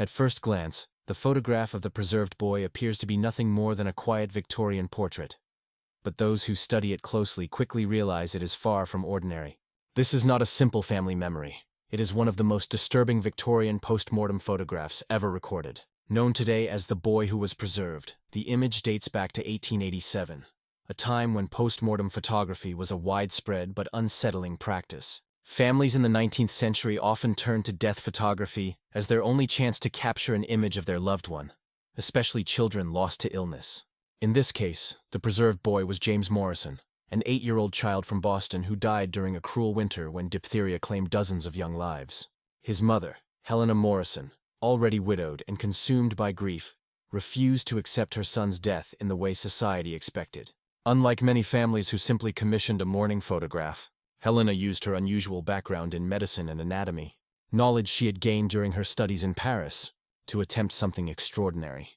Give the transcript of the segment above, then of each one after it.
At first glance, the photograph of the preserved boy appears to be nothing more than a quiet Victorian portrait. But those who study it closely quickly realize it is far from ordinary. This is not a simple family memory. It is one of the most disturbing Victorian post-mortem photographs ever recorded. Known today as the boy who was preserved, the image dates back to 1887, a time when post-mortem photography was a widespread but unsettling practice. Families in the 19th century often turned to death photography as their only chance to capture an image of their loved one, especially children lost to illness. In this case, the preserved boy was James Morrison, an 8-year-old child from Boston who died during a cruel winter when diphtheria claimed dozens of young lives. His mother, Helena Morrison, already widowed and consumed by grief, refused to accept her son's death in the way society expected. Unlike many families who simply commissioned a mourning photograph, Helena used her unusual background in medicine and anatomy, knowledge she had gained during her studies in Paris, to attempt something extraordinary: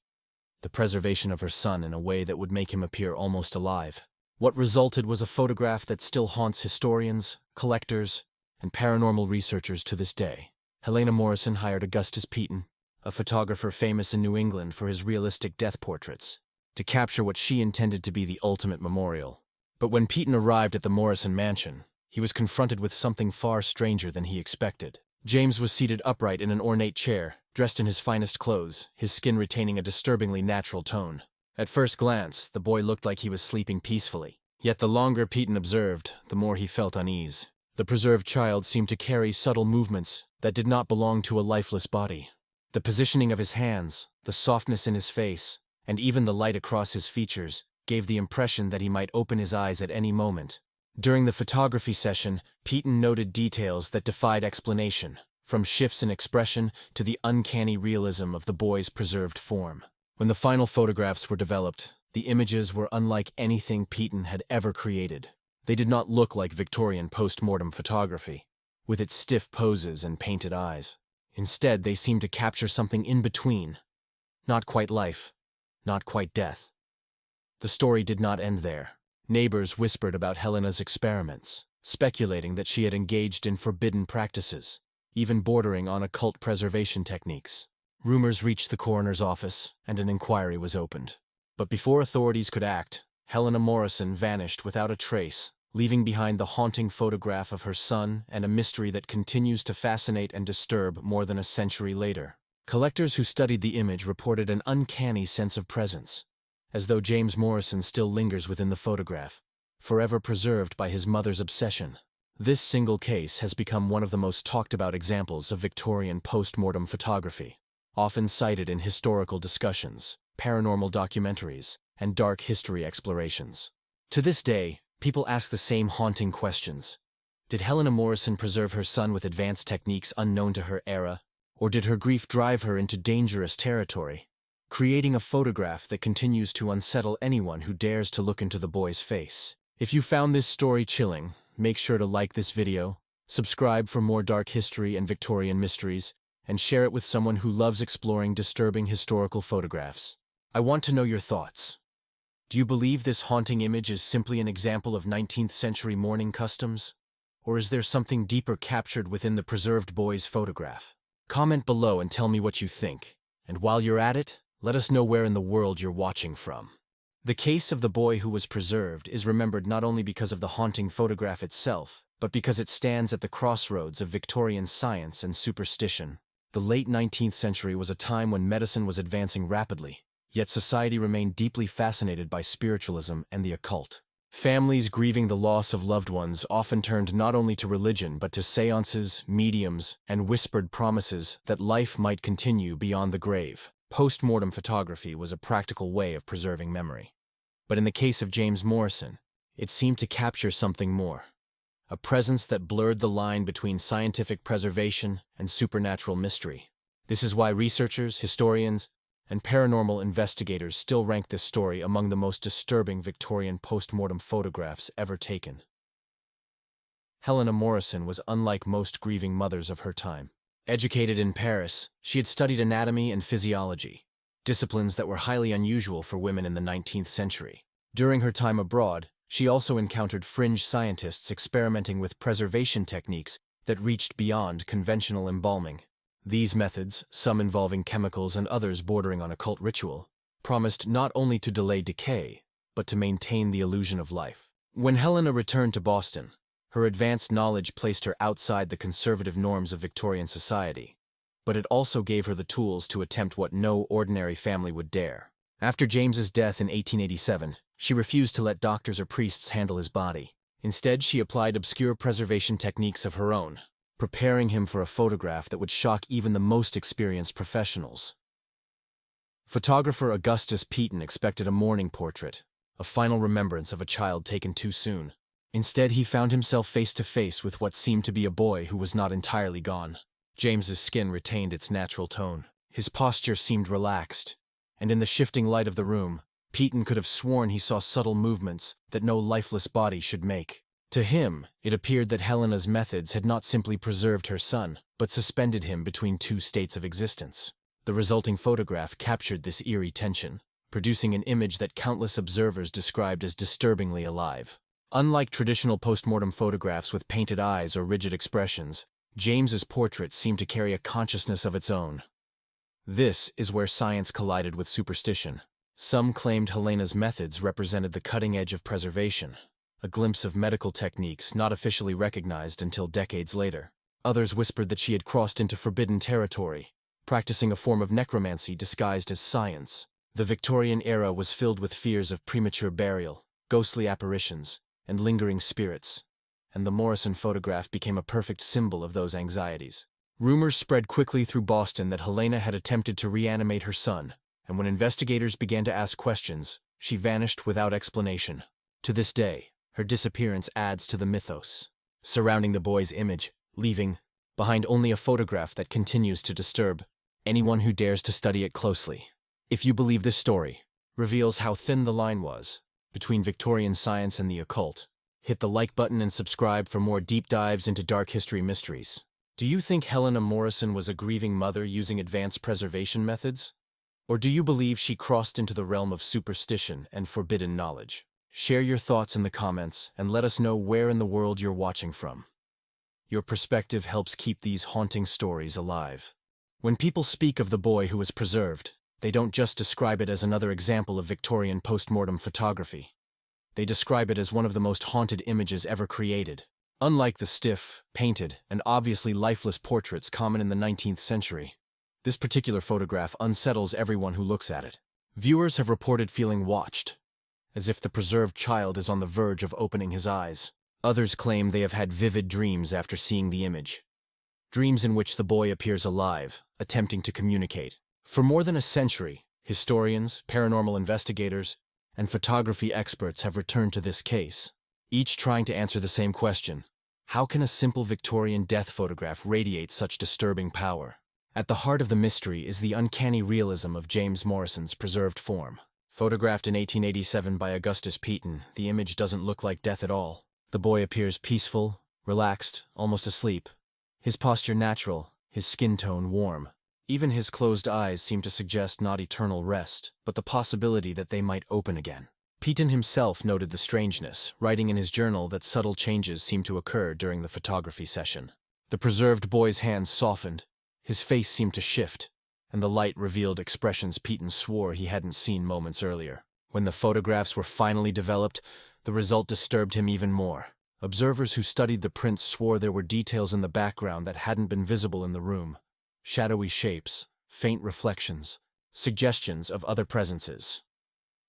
the preservation of her son in a way that would make him appear almost alive. What resulted was a photograph that still haunts historians, collectors, and paranormal researchers to this day. Helena Morrison hired Augustus Peton, a photographer famous in New England for his realistic death portraits, to capture what she intended to be the ultimate memorial. But when Peton arrived at the Morrison mansion, he was confronted with something far stranger than he expected. James was seated upright in an ornate chair, dressed in his finest clothes, his skin retaining a disturbingly natural tone. At first glance, the boy looked like he was sleeping peacefully. Yet the longer Peton observed, the more he felt unease. The preserved child seemed to carry subtle movements that did not belong to a lifeless body. The positioning of his hands, the softness in his face, and even the light across his features gave the impression that he might open his eyes at any moment. During the photography session, Peton noted details that defied explanation, from shifts in expression to the uncanny realism of the boy's preserved form. When the final photographs were developed, the images were unlike anything Peton had ever created. They did not look like Victorian post-mortem photography, with its stiff poses and painted eyes. Instead, they seemed to capture something in between. Not quite life, not quite death. The story did not end there. Neighbors whispered about Helena's experiments, speculating that she had engaged in forbidden practices, even bordering on occult preservation techniques. Rumors reached the coroner's office, and an inquiry was opened. But before authorities could act, Helena Morrison vanished without a trace, leaving behind the haunting photograph of her son and a mystery that continues to fascinate and disturb more than a century later. Collectors who studied the image reported an uncanny sense of presence, as though James Morrison still lingers within the photograph, forever preserved by his mother's obsession. This single case has become one of the most talked about examples of Victorian post-mortem photography, often cited in historical discussions, paranormal documentaries, and dark history explorations. To this day, people ask the same haunting questions. Did Helena Morrison preserve her son with advanced techniques unknown to her era, or did her grief drive her into dangerous territory, creating a photograph that continues to unsettle anyone who dares to look into the boy's face? If you found this story chilling, make sure to like this video, subscribe for more dark history and Victorian mysteries, and share it with someone who loves exploring disturbing historical photographs. I want to know your thoughts. Do you believe this haunting image is simply an example of 19th century mourning customs? Or is there something deeper captured within the preserved boy's photograph? Comment below and tell me what you think. And while you're at it, let us know where in the world you're watching from. The case of the boy who was preserved is remembered not only because of the haunting photograph itself, but because it stands at the crossroads of Victorian science and superstition. The late 19th century was a time when medicine was advancing rapidly, yet society remained deeply fascinated by spiritualism and the occult. Families grieving the loss of loved ones often turned not only to religion but to seances, mediums, and whispered promises that life might continue beyond the grave. Post-mortem photography was a practical way of preserving memory. But in the case of James Morrison, it seemed to capture something more. A presence that blurred the line between scientific preservation and supernatural mystery. This is why researchers, historians, and paranormal investigators still rank this story among the most disturbing Victorian post-mortem photographs ever taken. Helena Morrison was unlike most grieving mothers of her time. Educated in Paris, she had studied anatomy and physiology, disciplines that were highly unusual for women in the 19th century. During her time abroad, she also encountered fringe scientists experimenting with preservation techniques that reached beyond conventional embalming. These methods, some involving chemicals and others bordering on occult ritual, promised not only to delay decay, but to maintain the illusion of life. When Helena returned to Boston, her advanced knowledge placed her outside the conservative norms of Victorian society, but it also gave her the tools to attempt what no ordinary family would dare. After James's death in 1887, she refused to let doctors or priests handle his body. Instead, she applied obscure preservation techniques of her own, preparing him for a photograph that would shock even the most experienced professionals. Photographer Augustus Peton expected a mourning portrait, a final remembrance of a child taken too soon. Instead, he found himself face to face with what seemed to be a boy who was not entirely gone. James's skin retained its natural tone. His posture seemed relaxed, and in the shifting light of the room, Peton could have sworn he saw subtle movements that no lifeless body should make. To him, it appeared that Helena's methods had not simply preserved her son, but suspended him between two states of existence. The resulting photograph captured this eerie tension, producing an image that countless observers described as disturbingly alive. Unlike traditional post-mortem photographs with painted eyes or rigid expressions, James's portrait seemed to carry a consciousness of its own. This is where science collided with superstition. Some claimed Helena's methods represented the cutting edge of preservation, a glimpse of medical techniques not officially recognized until decades later. Others whispered that she had crossed into forbidden territory, practicing a form of necromancy disguised as science. The Victorian era was filled with fears of premature burial, ghostly apparitions, and lingering spirits, and the Morrison photograph became a perfect symbol of those anxieties. Rumors spread quickly through Boston that Helena had attempted to reanimate her son, and when investigators began to ask questions, she vanished without explanation. To this day, her disappearance adds to the mythos surrounding the boy's image, leaving behind only a photograph that continues to disturb anyone who dares to study it closely. If you believe this story reveals how thin the line was between Victorian science and the occult, hit the like button and subscribe for more deep dives into dark history mysteries. Do you think Helena Morrison was a grieving mother using advanced preservation methods? Or do you believe she crossed into the realm of superstition and forbidden knowledge? Share your thoughts in the comments and let us know where in the world you're watching from. Your perspective helps keep these haunting stories alive. When people speak of the boy who was preserved, they don't just describe it as another example of Victorian post-mortem photography. They describe it as one of the most haunted images ever created. Unlike the stiff, painted, and obviously lifeless portraits common in the 19th century, this particular photograph unsettles everyone who looks at it. Viewers have reported feeling watched, as if the preserved child is on the verge of opening his eyes. Others claim they have had vivid dreams after seeing the image. Dreams in which the boy appears alive, attempting to communicate. For more than a century, historians, paranormal investigators, and photography experts have returned to this case, each trying to answer the same question: how can a simple Victorian death photograph radiate such disturbing power? At the heart of the mystery is the uncanny realism of James Morrison's preserved form. Photographed in 1887 by Augustus Peton, the image doesn't look like death at all. The boy appears peaceful, relaxed, almost asleep. His posture natural, his skin tone warm. Even his closed eyes seem to suggest not eternal rest, but the possibility that they might open again. Peton himself noted the strangeness, writing in his journal that subtle changes seemed to occur during the photography session. The preserved boy's hands softened, his face seemed to shift, and the light revealed expressions Peton swore he hadn't seen moments earlier. When the photographs were finally developed, the result disturbed him even more. Observers who studied the prints swore there were details in the background that hadn't been visible in the room. Shadowy shapes, faint reflections, suggestions of other presences.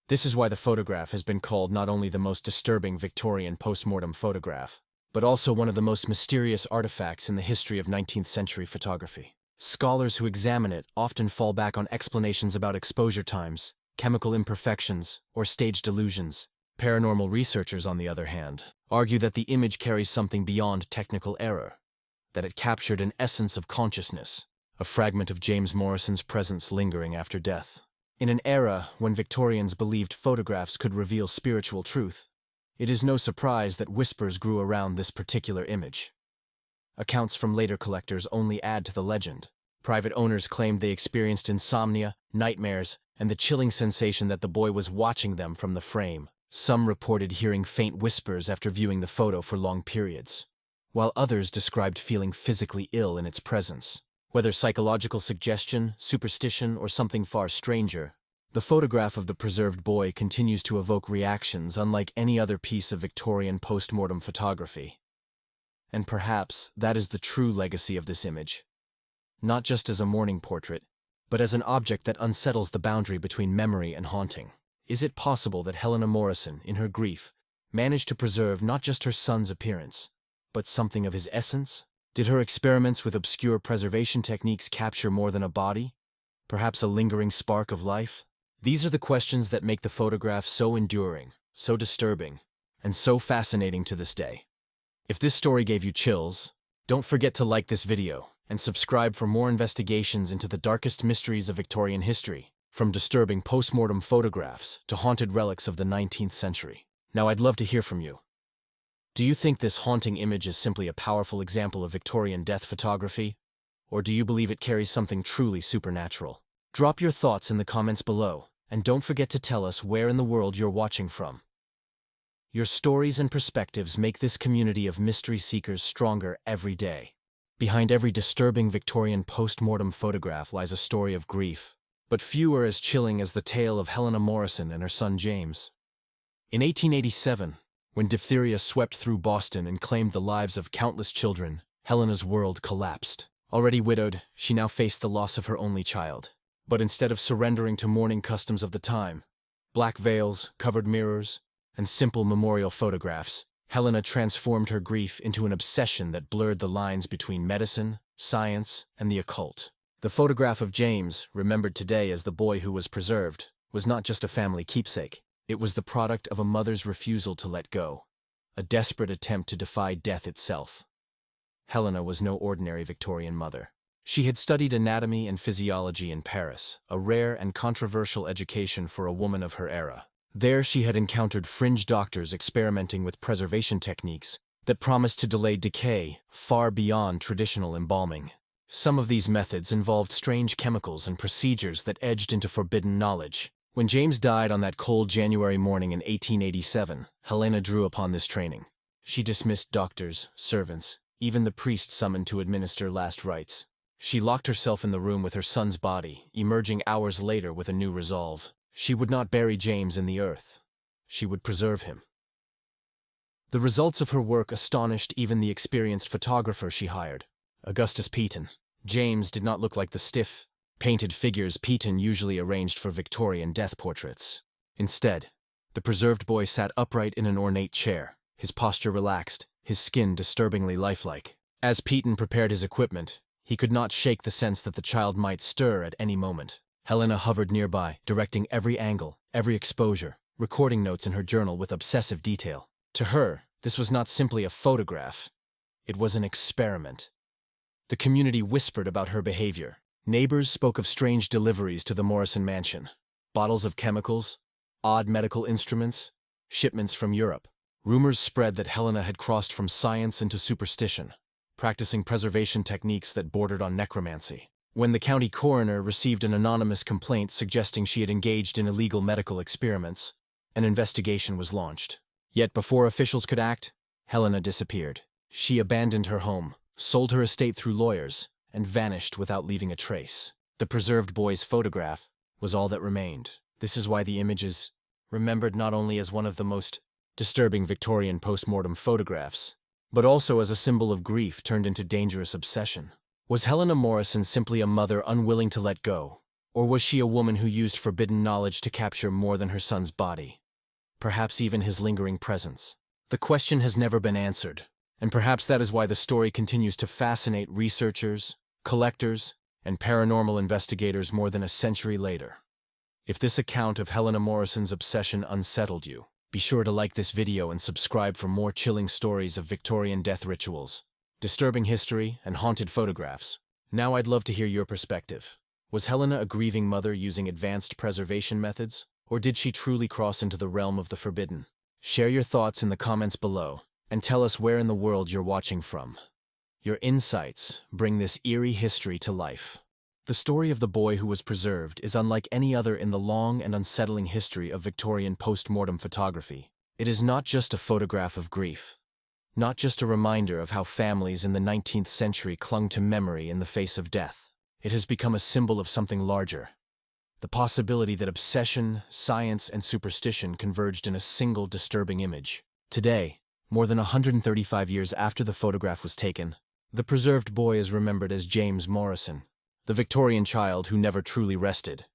This is why the photograph has been called not only the most disturbing Victorian post-mortem photograph, but also one of the most mysterious artifacts in the history of 19th century photography. Scholars who examine it often fall back on explanations about exposure times, chemical imperfections, or staged illusions. Paranormal researchers, on the other hand, argue that the image carries something beyond technical error, that it captured an essence of consciousness, a fragment of James Morrison's presence lingering after death. In an era when Victorians believed photographs could reveal spiritual truth, it is no surprise that whispers grew around this particular image. Accounts from later collectors only add to the legend. Private owners claimed they experienced insomnia, nightmares, and the chilling sensation that the boy was watching them from the frame. Some reported hearing faint whispers after viewing the photo for long periods, while others described feeling physically ill in its presence. Whether psychological suggestion, superstition, or something far stranger, the photograph of the preserved boy continues to evoke reactions unlike any other piece of Victorian post-mortem photography. And perhaps that is the true legacy of this image. Not just as a mourning portrait, but as an object that unsettles the boundary between memory and haunting. Is it possible that Helena Morrison, in her grief, managed to preserve not just her son's appearance, but something of his essence? Did her experiments with obscure preservation techniques capture more than a body? Perhaps a lingering spark of life? These are the questions that make the photograph so enduring, so disturbing, and so fascinating to this day. If this story gave you chills, don't forget to like this video and subscribe for more investigations into the darkest mysteries of Victorian history, from disturbing post-mortem photographs to haunted relics of the 19th century. Now I'd love to hear from you. Do you think this haunting image is simply a powerful example of Victorian death photography? Or do you believe it carries something truly supernatural? Drop your thoughts in the comments below, and don't forget to tell us where in the world you're watching from. Your stories and perspectives make this community of mystery seekers stronger every day. Behind every disturbing Victorian post-mortem photograph lies a story of grief, but few are as chilling as the tale of Helena Morrison and her son James. In 1887, when diphtheria swept through Boston and claimed the lives of countless children, Helena's world collapsed. Already widowed, she now faced the loss of her only child. But instead of surrendering to mourning customs of the time, black veils, covered mirrors, and simple memorial photographs, Helena transformed her grief into an obsession that blurred the lines between medicine, science, and the occult. The photograph of James, remembered today as the boy who was preserved, was not just a family keepsake. It was the product of a mother's refusal to let go, a desperate attempt to defy death itself. Helena was no ordinary Victorian mother. She had studied anatomy and physiology in Paris, a rare and controversial education for a woman of her era. There she had encountered fringe doctors experimenting with preservation techniques that promised to delay decay far beyond traditional embalming. Some of these methods involved strange chemicals and procedures that edged into forbidden knowledge. When James died on that cold January morning in 1887, Helena drew upon this training. She dismissed doctors, servants, even the priest summoned to administer last rites. She locked herself in the room with her son's body, emerging hours later with a new resolve. She would not bury James in the earth. She would preserve him. The results of her work astonished even the experienced photographer she hired, Augustus Peton. James did not look like the stiff, painted figures Peton usually arranged for Victorian death portraits. Instead, the preserved boy sat upright in an ornate chair, his posture relaxed, his skin disturbingly lifelike. As Peton prepared his equipment, he could not shake the sense that the child might stir at any moment. Helena hovered nearby, directing every angle, every exposure, recording notes in her journal with obsessive detail. To her, this was not simply a photograph. It was an experiment. The community whispered about her behavior. Neighbors spoke of strange deliveries to the Morrison mansion. Bottles of chemicals, odd medical instruments, shipments from Europe. Rumors spread that Helena had crossed from science into superstition, practicing preservation techniques that bordered on necromancy. When the county coroner received an anonymous complaint suggesting she had engaged in illegal medical experiments, an investigation was launched. Yet before officials could act, Helena disappeared. She abandoned her home, sold her estate through lawyers, and vanished without leaving a trace. The preserved boy's photograph was all that remained. This is why the image is remembered not only as one of the most disturbing Victorian post-mortem photographs, but also as a symbol of grief turned into dangerous obsession. Was Helena Morrison simply a mother unwilling to let go, or was she a woman who used forbidden knowledge to capture more than her son's body, perhaps even his lingering presence? The question has never been answered, and perhaps that is why the story continues to fascinate researchers, collectors, and paranormal investigators more than a century later. If this account of Helena Morrison's obsession unsettled you, be sure to like this video and subscribe for more chilling stories of Victorian death rituals, disturbing history, and haunted photographs. Now I'd love to hear your perspective. Was Helena a grieving mother using advanced preservation methods, or did she truly cross into the realm of the forbidden? Share your thoughts in the comments below, and tell us where in the world you're watching from. Your insights bring this eerie history to life. The story of the boy who was preserved is unlike any other in the long and unsettling history of Victorian post-mortem photography. It is not just a photograph of grief, not just a reminder of how families in the 19th century clung to memory in the face of death. It has become a symbol of something larger. The possibility that obsession, science, and superstition converged in a single disturbing image. Today, more than 135 years after the photograph was taken, the preserved boy is remembered as James Morrison, the Victorian child who never truly rested.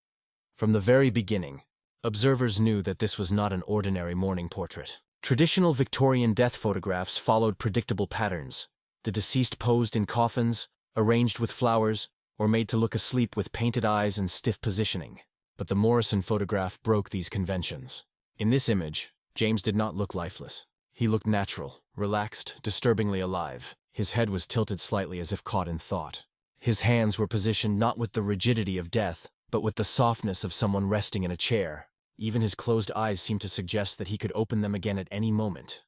From the very beginning, observers knew that this was not an ordinary mourning portrait. Traditional Victorian death photographs followed predictable patterns. The deceased posed in coffins, arranged with flowers, or made to look asleep with painted eyes and stiff positioning. But the Morrison photograph broke these conventions. In this image, James did not look lifeless. He looked natural, relaxed, disturbingly alive. His head was tilted slightly as if caught in thought. His hands were positioned not with the rigidity of death, but with the softness of someone resting in a chair. Even his closed eyes seemed to suggest that he could open them again at any moment.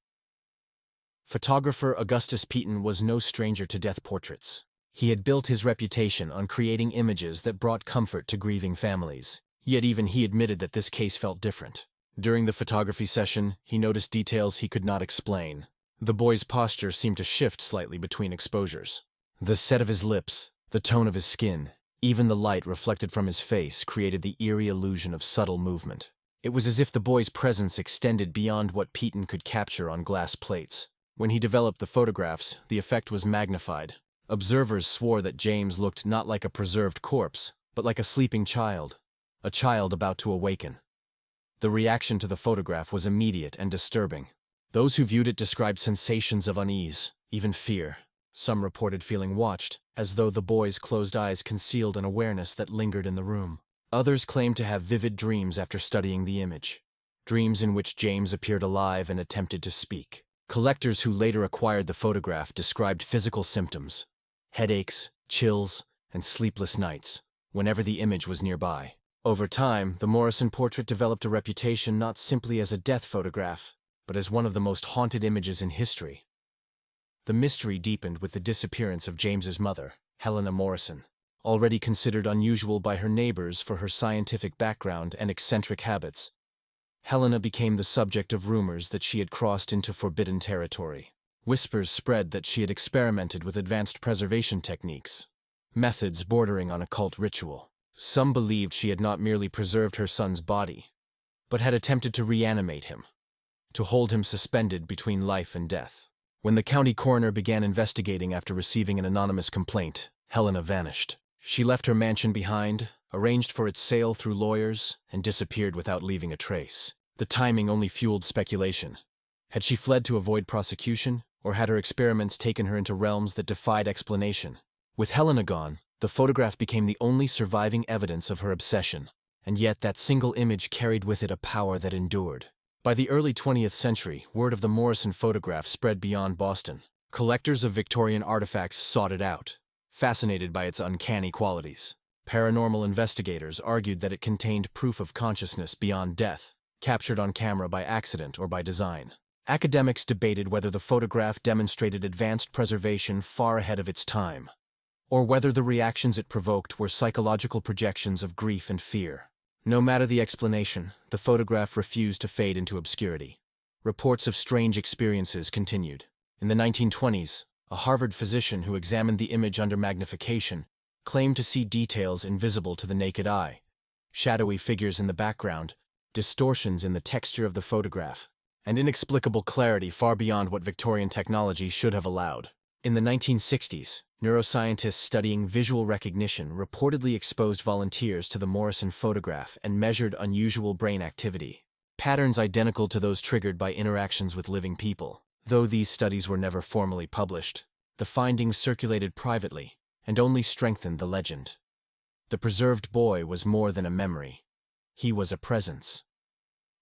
Photographer Augustus Peton was no stranger to death portraits. He had built his reputation on creating images that brought comfort to grieving families. Yet even he admitted that this case felt different. During the photography session, he noticed details he could not explain. The boy's posture seemed to shift slightly between exposures. The set of his lips, the tone of his skin, even the light reflected from his face created the eerie illusion of subtle movement. It was as if the boy's presence extended beyond what Peton could capture on glass plates. When he developed the photographs, the effect was magnified. Observers swore that James looked not like a preserved corpse, but like a sleeping child, a child about to awaken. The reaction to the photograph was immediate and disturbing. Those who viewed it described sensations of unease, even fear. Some reported feeling watched, as though the boy's closed eyes concealed an awareness that lingered in the room. Others claimed to have vivid dreams after studying the image, dreams in which James appeared alive and attempted to speak. Collectors who later acquired the photograph described physical symptoms, headaches, chills, and sleepless nights, whenever the image was nearby. Over time, the Morrison portrait developed a reputation not simply as a death photograph, but as one of the most haunted images in history. The mystery deepened with the disappearance of James's mother, Helena Morrison. Already considered unusual by her neighbors for her scientific background and eccentric habits, Helena became the subject of rumors that she had crossed into forbidden territory. Whispers spread that she had experimented with advanced preservation techniques, methods bordering on occult ritual. Some believed she had not merely preserved her son's body, but had attempted to reanimate him, to hold him suspended between life and death. When the county coroner began investigating after receiving an anonymous complaint, Helena vanished. She left her mansion behind, arranged for its sale through lawyers, and disappeared without leaving a trace. The timing only fueled speculation. Had she fled to avoid prosecution, or had her experiments taken her into realms that defied explanation? With Helena gone, the photograph became the only surviving evidence of her obsession, and yet that single image carried with it a power that endured. By the early 20th century, word of the Morrison photograph spread beyond Boston. Collectors of Victorian artifacts sought it out, fascinated by its uncanny qualities. Paranormal investigators argued that it contained proof of consciousness beyond death, captured on camera by accident or by design. Academics debated whether the photograph demonstrated advanced preservation far ahead of its time, or whether the reactions it provoked were psychological projections of grief and fear. No matter the explanation, the photograph refused to fade into obscurity. Reports of strange experiences continued. In the 1920s, a Harvard physician who examined the image under magnification claimed to see details invisible to the naked eye, shadowy figures in the background, distortions in the texture of the photograph, and inexplicable clarity far beyond what Victorian technology should have allowed. In the 1960s, neuroscientists studying visual recognition reportedly exposed volunteers to the Morrison photograph and measured unusual brain activity, patterns identical to those triggered by interactions with living people. Though these studies were never formally published, the findings circulated privately and only strengthened the legend. The preserved boy was more than a memory. He was a presence.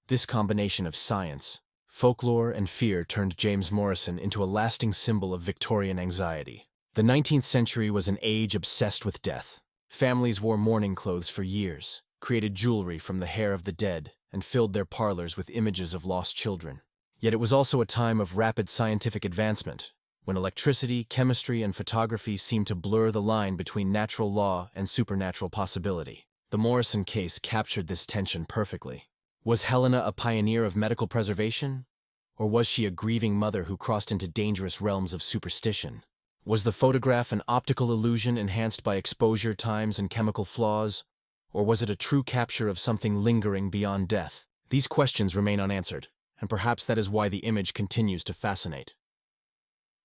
This combination of science, folklore, and fear turned James Morrison into a lasting symbol of Victorian anxiety. The 19th century was an age obsessed with death. Families wore mourning clothes for years, created jewelry from the hair of the dead, and filled their parlors with images of lost children. Yet it was also a time of rapid scientific advancement, when electricity, chemistry, and photography seemed to blur the line between natural law and supernatural possibility. The Morrison case captured this tension perfectly. Was Helena a pioneer of medical preservation? Or was she a grieving mother who crossed into dangerous realms of superstition? Was the photograph an optical illusion enhanced by exposure times and chemical flaws? Or was it a true capture of something lingering beyond death? These questions remain unanswered, and perhaps that is why the image continues to fascinate.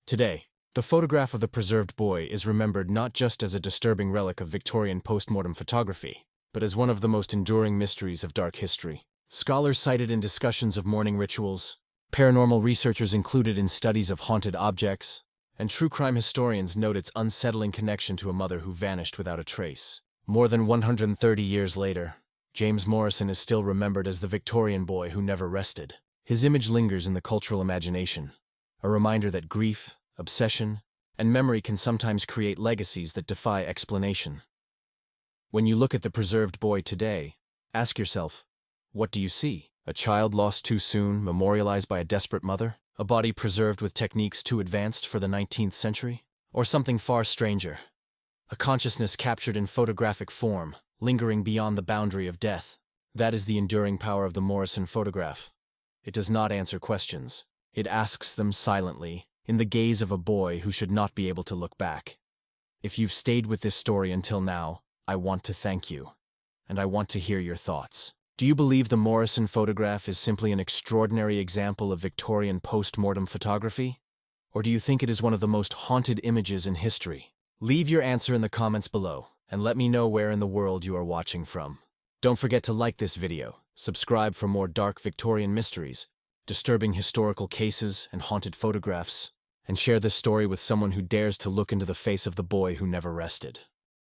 Today, the photograph of the preserved boy is remembered not just as a disturbing relic of Victorian post-mortem photography, but as one of the most enduring mysteries of dark history. Scholars cite it in discussions of mourning rituals, paranormal researchers included in studies of haunted objects, and true crime historians note its unsettling connection to a mother who vanished without a trace. More than 130 years later, James Morrison is still remembered as the Victorian boy who never rested. His image lingers in the cultural imagination, a reminder that grief, obsession, and memory can sometimes create legacies that defy explanation. When you look at the preserved boy today, ask yourself, what do you see? A child lost too soon, memorialized by a desperate mother? A body preserved with techniques too advanced for the 19th century? Or something far stranger? A consciousness captured in photographic form, lingering beyond the boundary of death. That is the enduring power of the Morrison photograph. It does not answer questions. It asks them silently, in the gaze of a boy who should not be able to look back. If you've stayed with this story until now, I want to thank you. And I want to hear your thoughts. Do you believe the Morrison photograph is simply an extraordinary example of Victorian post-mortem photography? Or do you think it is one of the most haunted images in history? Leave your answer in the comments below, and let me know where in the world you are watching from. Don't forget to like this video, subscribe for more dark Victorian mysteries, disturbing historical cases, and haunted photographs, and share this story with someone who dares to look into the face of the boy who never rested.